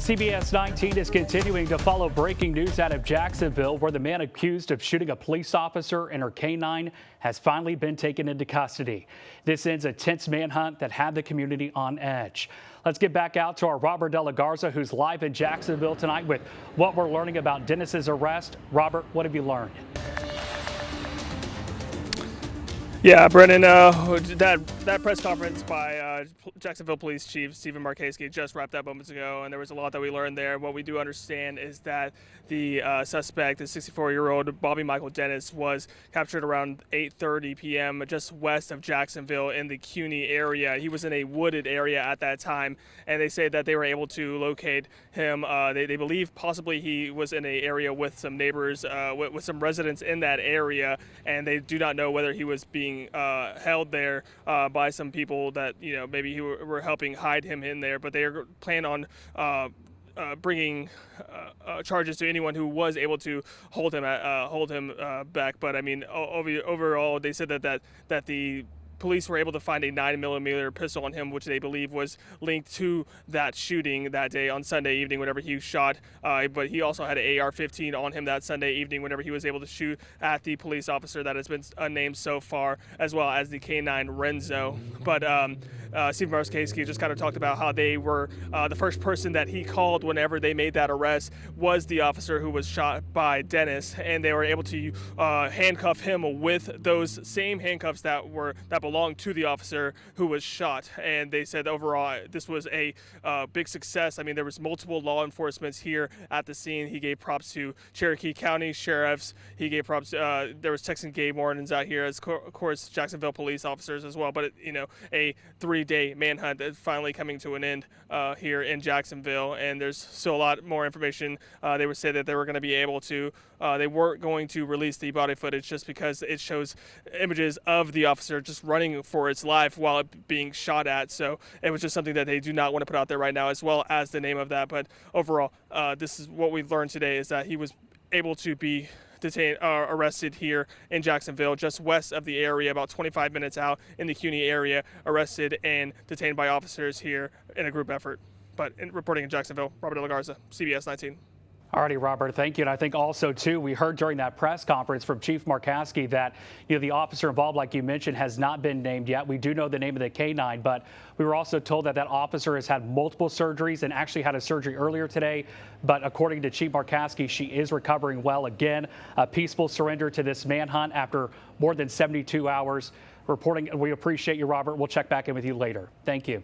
CBS 19 is continuing to follow breaking news out of Jacksonville, where the man accused of shooting a police officer and her canine has finally been taken into custody. This ends a tense manhunt that had the community on edge. Let's get back out to our Robert Garza, who's live in Jacksonville tonight with what we're learning about Dennis's arrest. Robert, what have you learned? Yeah, Brennan, that press conference by Jacksonville Police Chief Stephen Markowski just wrapped up moments ago, and there was a lot that we learned there. What we do understand is that the suspect, the 64-year-old Bobby Michael Dennis, was captured around 8:30 p.m. just west of Jacksonville in the CUNY area. He was in a wooded area at that time, and they say that they were able to locate him. They believe possibly he was in an area with some neighbors, with some residents in that area, and they do not know whether he was being held there by some people that maybe were helping hide him in there, but they are planning on bringing charges to anyone who was able to hold him back. But I mean, overall, they said that the police were able to find a 9mm pistol on him, which they believe was linked to that shooting that day on Sunday evening whenever he was shot. But he also had an AR-15 on him that Sunday evening whenever he was able to shoot at the police officer that has been unnamed so far, as well as the canine Renzo. But Steve Markowski just kind of talked about how they were the first person that he called whenever they made that arrest was the officer who was shot by Dennis, and they were able to handcuff him with those same handcuffs that belonged to the officer who was shot. And they said overall this was a big success. I mean, there was multiple law enforcement here at the scene. He gave props to Cherokee County sheriffs. He gave props. There was Texan Gabe Morton's out here, of course, Jacksonville police officers as well. But a 3-day manhunt that's finally coming to an end here in Jacksonville, and there's still a lot more information. They would say that they were going to be able to. They weren't going to release the body footage just because it shows images of the officer just running for its life while it being shot at. So it was just something that they do not want to put out there right now, as well as the name of that. But overall, this is what we've learned today, is that he was able to be arrested here in Jacksonville, just west of the area, about 25 minutes out in the CUNY area, arrested and detained by officers here in a group effort. But reporting in Jacksonville, Robert Garza, CBS 19. Alrighty, Robert, thank you. And I think also, too, we heard during that press conference from Chief Markowski that the officer involved, like you mentioned, has not been named yet. We do know the name of the canine, but we were also told that officer has had multiple surgeries and actually had a surgery earlier today. But according to Chief Markowski, she is recovering well. Again, a peaceful surrender to this manhunt after more than 72 hours. Reporting, we appreciate you, Robert. We'll check back in with you later. Thank you.